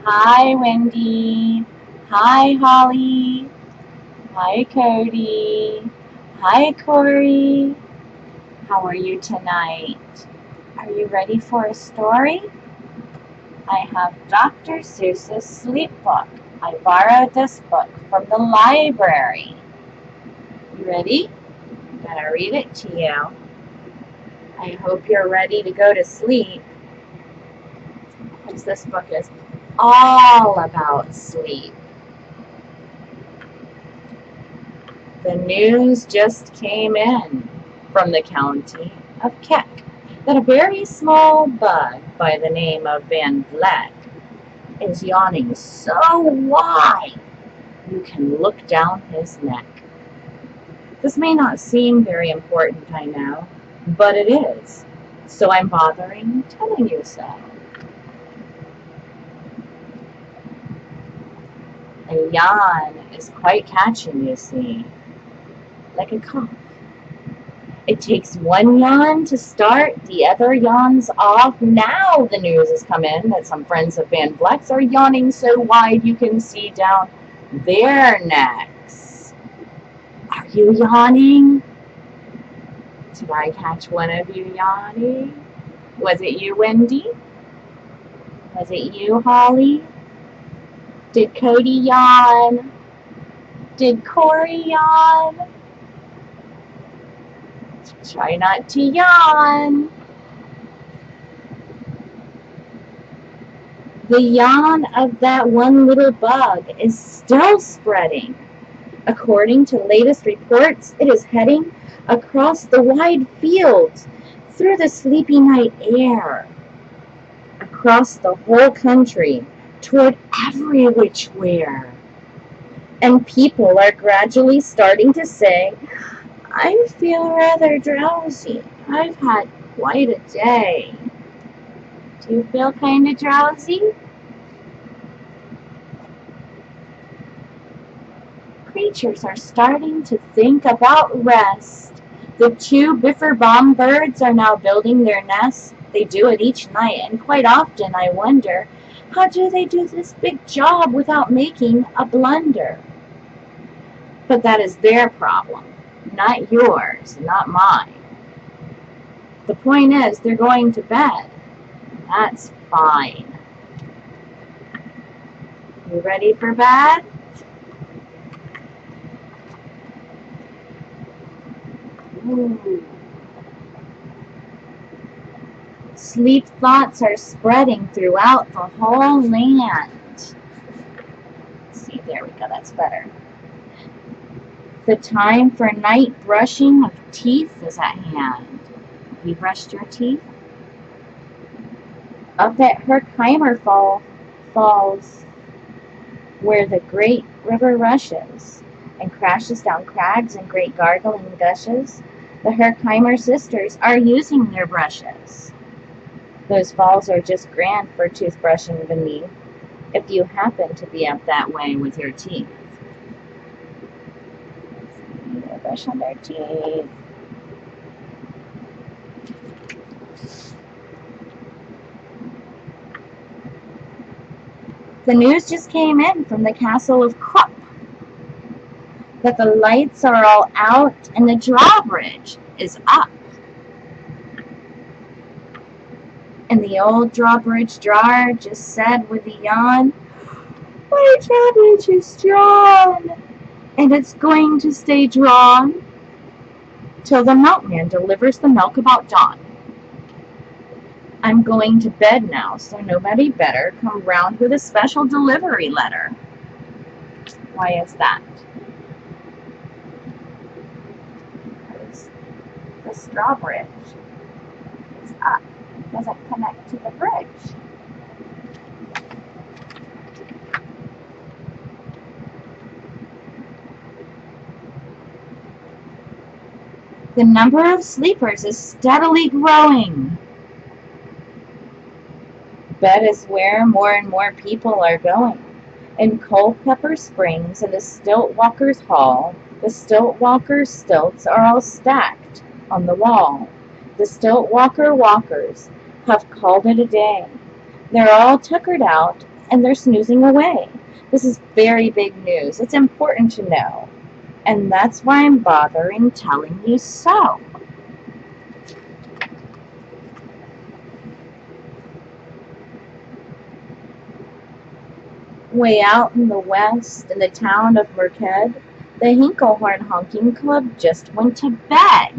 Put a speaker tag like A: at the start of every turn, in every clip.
A: Hi, Wendy. Hi, Holly. Hi, Cody. Hi, Cori. How are you tonight? Are you ready for a story? I have Dr. Seuss's sleep book. I borrowed this book from the library. You ready? I'm going to read it to you. I hope you're ready to go to sleep because this book is all about sleep. The news just came in from the county of Keck that a very small bug by the name of Van Vleck is yawning so wide you can look down his neck. This may not seem very important, I know, but it is, so I'm bothering telling you so. A yawn is quite catching, you see, like a cough. It takes one yawn to start, the other yawns off. Now the news has come in that some friends of Van Vleck's are yawning so wide you can see down their necks. Are you yawning? Did I catch one of you yawning? Was it you, Wendy? Was it you, Holly? Did Cody yawn? Did Cori yawn? Try not to yawn. The yawn of that one little bug is still spreading. According to latest reports, it is heading across the wide fields, through the sleepy night air, across the whole country, toward every which where. And people are gradually starting to say, I feel rather drowsy. I've had quite a day. Do you feel kind of drowsy? Creatures are starting to think about rest. The two Biffer birds are now building their nests. They do it each night, and quite often I wonder, how do they do this big job without making a blunder? But that is their problem, not yours, not mine. The point is, they're going to bed. That's fine. You ready for bed? Ooh. Sleep thoughts are spreading throughout the whole land. Let's see, there we go, that's better. The time for night brushing of teeth is at hand. Have you brushed your teeth? Up at Herkheimer Falls, where the great river rushes and crashes down crags and great gargling gushes, the Herkheimer sisters are using their brushes. Those falls are just grand for toothbrushing beneath, if you happen to be up that way with your teeth. Brush on their teeth. The news just came in from the castle of Krupp that the lights are all out and the drawbridge is up. And the old drawbridge drawer just said with a yawn, my drawbridge is drawn, and it's going to stay drawn till the milkman delivers the milk about dawn. I'm going to bed now, so nobody better come round with a special delivery letter. Why is that? Because the drawbridge is up. It doesn't connect to the bridge. The number of sleepers is steadily growing. Bed is where more and more people are going. In Culpeper Springs and the Stiltwalkers' Hall, the Stiltwalkers' stilts are all stacked on the wall. The Stiltwalker walkers have called it a day. They're all tuckered out and they're snoozing away. This is very big news. It's important to know. And that's why I'm bothering telling you so. Way out in the west, in the town of Merked, the Hinkelhorn Honking Club just went to bed.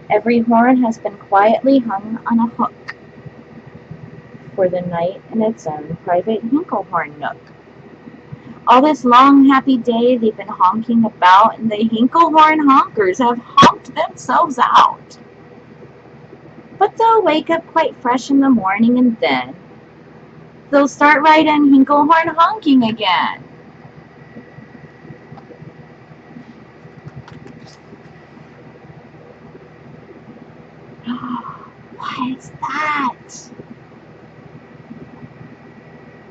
A: Every horn has been quietly hung on a hook for the night in its own private Hinkelhorn nook. All this long happy day they've been honking about, and the Hinkelhorn honkers have honked themselves out. But they'll wake up quite fresh in the morning, and then they'll start right in Hinkelhorn honking again. What's that?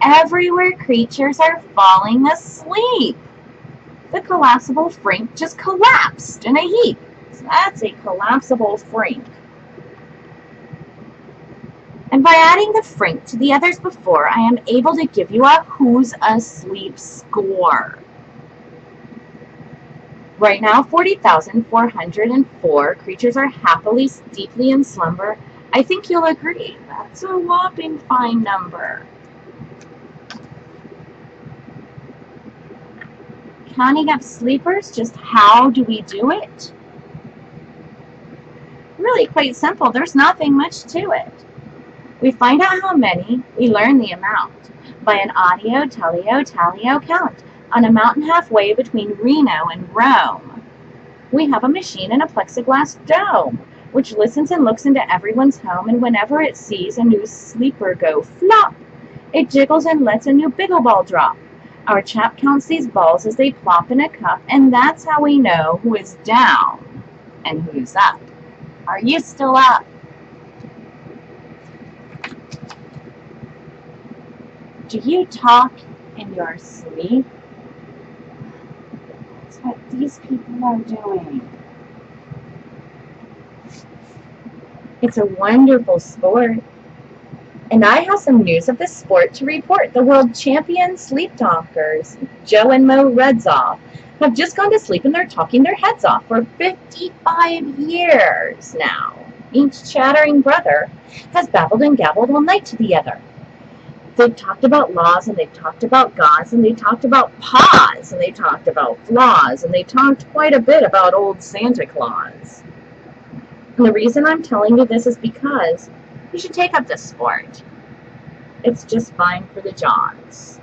A: Everywhere creatures are falling asleep. The collapsible frink just collapsed in a heap. So that's a collapsible frink. And by adding the frink to the others before, I am able to give you a who's asleep score. Right now, 40,404 creatures are happily, deeply in slumber. I think you'll agree, that's a whopping fine number. Counting up sleepers, just how do we do it? Really quite simple. There's nothing much to it. We find out how many, we learn the amount by an audio, tellio count on a mountain halfway between Reno and Rome. We have a machine in a plexiglass dome, which listens and looks into everyone's home, and whenever it sees a new sleeper go flop, it jiggles and lets a new biggle ball drop. Our chap counts these balls as they plop in a cup, and that's how we know who is down and who's up. Are you still up? Do you talk in your sleep? That's what these people are doing. It's a wonderful sport. And I have some news of this sport to report. The world champion sleep talkers, Joe and Mo Redzoff, have just gone to sleep and they're talking their heads off for 55 years now. Each chattering brother has babbled and gabbled all night to the other. They've talked about laws, and they've talked about gods, and they talked about paws, and they talked about flaws, and they talked quite a bit about old Santa Claus. And the reason I'm telling you this is because you should take up this sport. It's just fine for the jaws.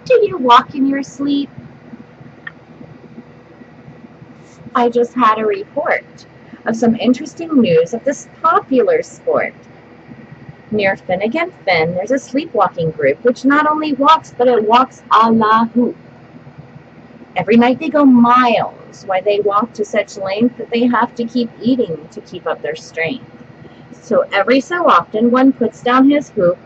A: Do you walk in your sleep? I just had a report of some interesting news of this popular sport. Near Finnegan Fen, there's a sleepwalking group which not only walks, but it walks a la hoop. Every night they go miles, while they walk to such length that they have to keep eating to keep up their strength. So every so often, one puts down his hoop,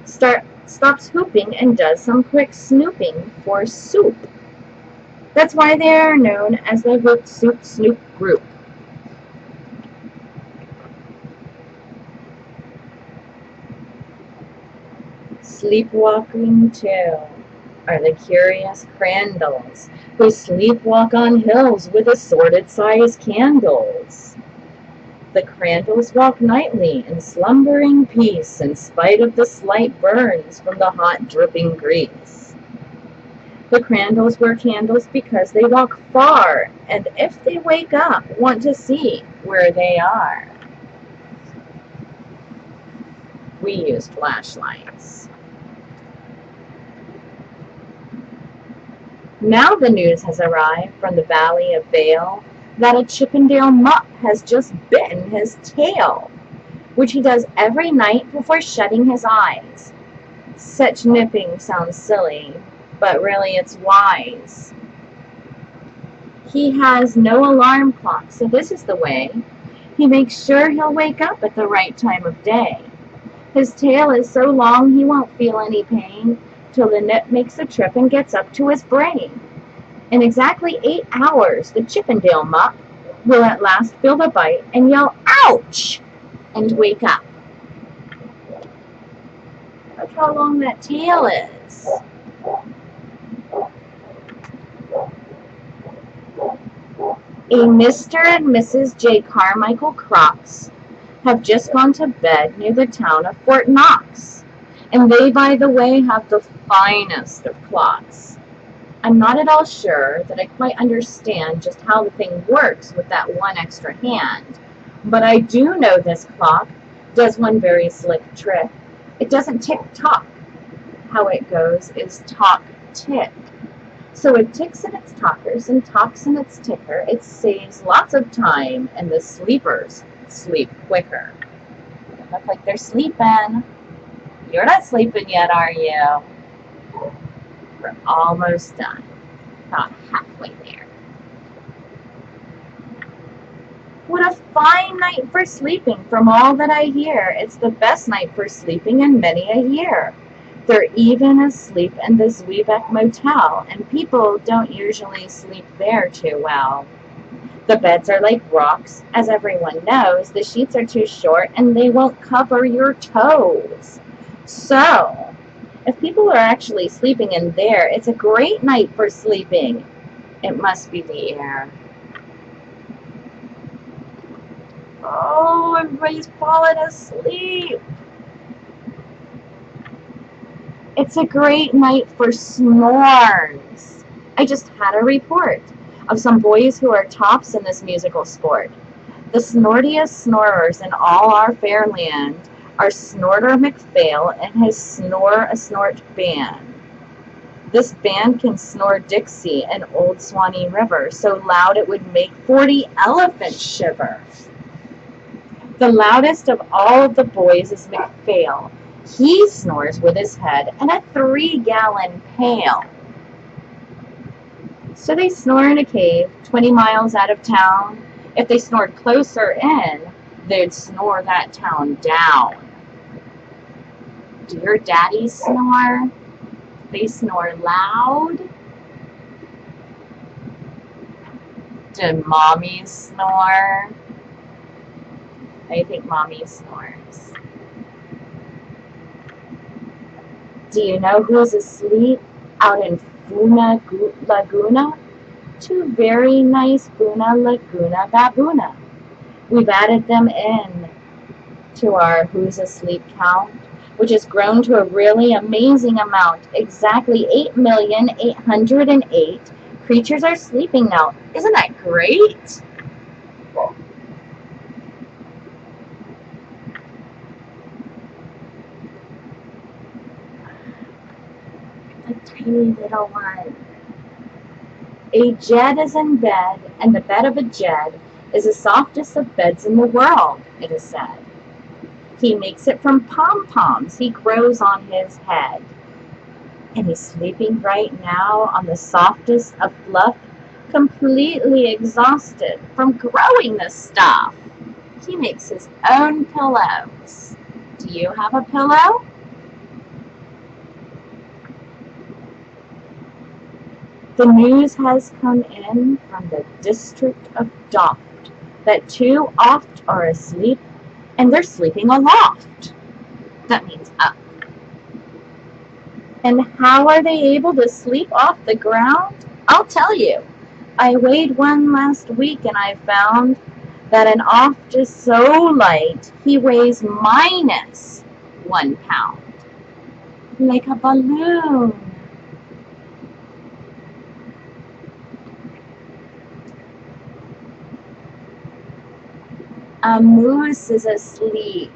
A: stops hooping, and does some quick snooping for soup. That's why they are known as the Hoop Soup Snoop Group. Sleepwalking, too, are the curious Crandalls, who sleepwalk on hills with assorted-sized candles. The Crandalls walk nightly in slumbering peace in spite of the slight burns from the hot dripping grease. The Crandalls wear candles because they walk far, and if they wake up, want to see where they are. We use flashlights. Now the news has arrived from the Valley of Vale that a Chippendale mutt has just bitten his tail, which he does every night before shutting his eyes. Such nipping sounds silly, but really it's wise. He has no alarm clock, so this is the way. He makes sure he'll wake up at the right time of day. His tail is so long he won't feel any pain till the nip makes a trip and gets up to his brain. In exactly 8 hours, the Chippendale mutt will at last feel the bite and yell, "Ouch!" and wake up. Look how long that tail is. A Mr. and Mrs. J. Carmichael Crocs have just gone to bed near the town of Fort Knox, and they, by the way, have the finest of clocks. I'm not at all sure that I quite understand just how the thing works with that one extra hand, but I do know this clock does one very slick trick. It doesn't tick-tock. How it goes is talk-tick. So it ticks in its talkers and talks in its ticker. It saves lots of time, and the sleepers sleep quicker. They look like they're sleeping. You're not sleeping yet, are you? We're almost done. About halfway there. What a fine night for sleeping. From all that I hear, it's the best night for sleeping in many a year. They're even asleep in the Zwieback Motel, and people don't usually sleep there too well. The beds are like rocks, as everyone knows. The sheets are too short, and they won't cover your toes. So, if people are actually sleeping in there, it's a great night for sleeping. It must be the air. Oh, everybody's falling asleep. It's a great night for snores. I just had a report of some boys who are tops in this musical sport. The snortiest snorers in all our fair land are Snorter McPhail and his Snore a Snort band. This band can snore Dixie and Old Swanee River so loud it would make 40 elephants shiver. The loudest of all of the boys is McPhail. He snores with his head in a 3-gallon pail. So they snore in a cave 20 miles out of town. If they snored closer in, they'd snore that town down. Do your daddies snore? They snore loud? Do mommies snore? I think mommy snores. Do you know who's asleep out in Funa Laguna? 2 very nice Funa Laguna baboona. We've added them in to our Who's Asleep count, which has grown to a really amazing amount. Exactly 8,808 creatures are sleeping now. Isn't that great? A tiny little one. A jed is in bed, and the bed of a jed is the softest of beds in the world, it is said. He makes it from pom-poms he grows on his head. And he's sleeping right now on the softest of fluff, completely exhausted from growing this stuff. He makes his own pillows. Do you have a pillow? The news has come in from the district of Doft that 2 oft are asleep, and they're sleeping aloft. That means up. And how are they able to sleep off the ground? I'll tell you. I weighed one last week, and I found that an oft is so light he weighs minus 1 pound. Like a balloon. A moose is asleep.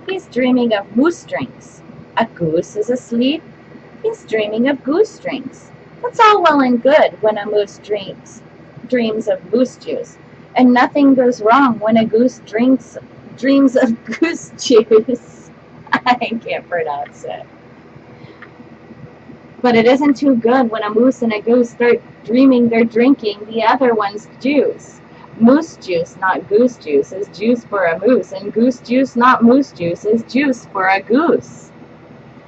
A: He's dreaming of moose drinks. A goose is asleep. He's dreaming of goose drinks. That's all well and good when a moose dreams of goose juice. And nothing goes wrong when a goose dreams of goose juice. I can't pronounce it. But it isn't too good when a moose and a goose start dreaming they're drinking the other one's juice. Moose juice, not goose juice, is juice for a moose, and goose juice, not moose juice, is juice for a goose.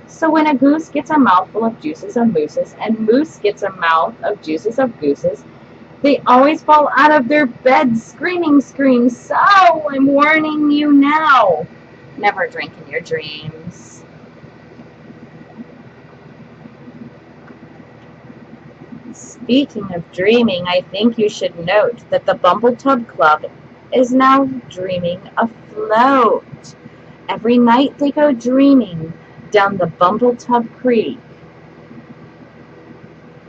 A: So when a goose gets a mouthful of juices of mooses, and moose gets a mouth of juices of gooses, they always fall out of their beds screaming. So I'm warning you now, never drink in your dreams. Speaking of dreaming, I think you should note that the Bumbletub Club is now dreaming afloat. Every night they go dreaming down the Bumbletub Creek,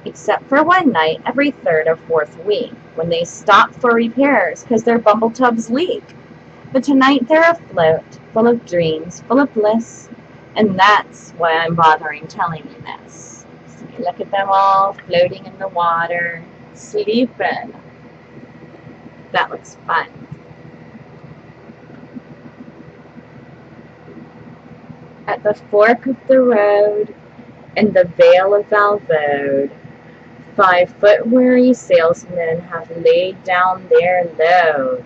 A: except for one night every third or fourth week when they stop for repairs because their Bumbletubs leak. But tonight they're afloat, full of dreams, full of bliss, and that's why I'm bothering telling you this. See, look at them all floating in the water, sleeping. That looks fun. At the fork of the road, in the Vale of Valvode, 5-foot weary salesmen have laid down their load.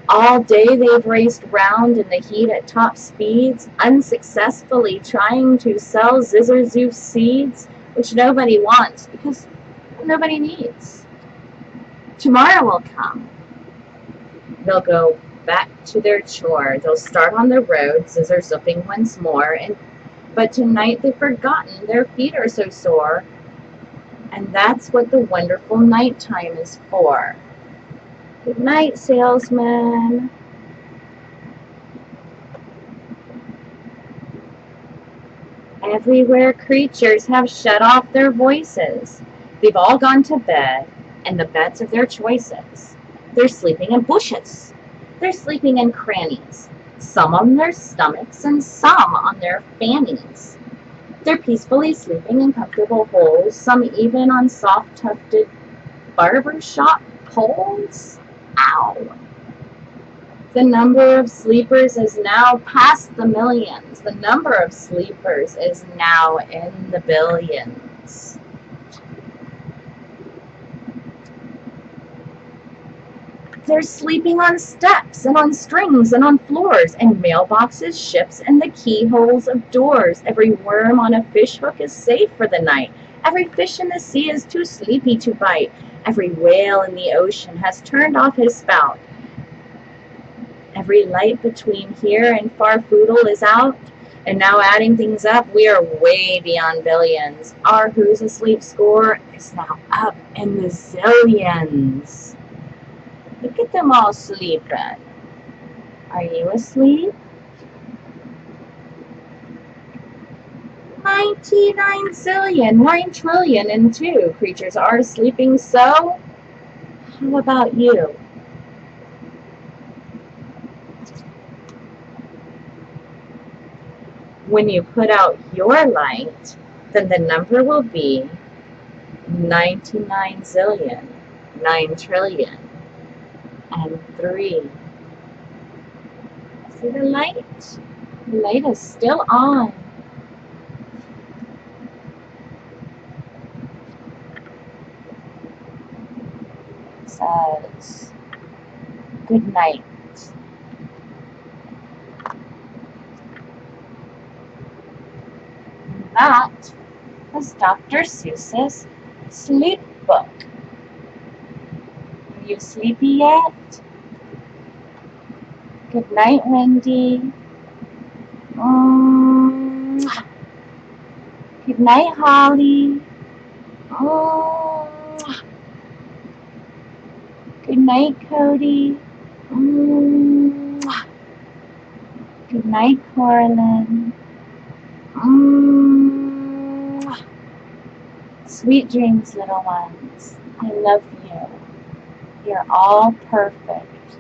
A: All day they've raced round in the heat at top speeds, unsuccessfully trying to sell Zizzerzoo seeds, which nobody wants because nobody needs. Tomorrow will come. They'll go back to their chore. They'll start on the road, zizzer-zipping once more, but tonight they've forgotten their feet are so sore, and that's what the wonderful nighttime is for. Good night, salesman. Everywhere creatures have shut off their voices. They've all gone to bed, in the beds of their choices. They're sleeping in bushes. They're sleeping in crannies, some on their stomachs and some on their fannies. They're peacefully sleeping in comfortable holes, some even on soft-tufted barber shop poles. Ow! The number of sleepers is now past the millions. The number of sleepers is now in the billions. They're sleeping on steps and on strings and on floors and mailboxes, ships, and the keyholes of doors. Every worm on a fish hook is safe for the night. Every fish in the sea is too sleepy to bite. Every whale in the ocean has turned off his spout. Every light between here and Farfoodle is out, and now adding things up, we are way beyond billions. Our Who's Asleep score is now up in the zillions. Look at them all sleeping. Are you asleep? 99 zillion, 9 trillion and 2 creatures are sleeping, so how about you? When you put out your light, then the number will be 99 zillion, 9 trillion, and 3. See the light? The light is still on. It says, good night. That was Dr. Suess's sleep book. Are you sleepy yet? Good night, Wendy. Good night, Holly. Good night, Cody. Good night, Coraline. Sweet dreams, little ones. I love you. You're all perfect.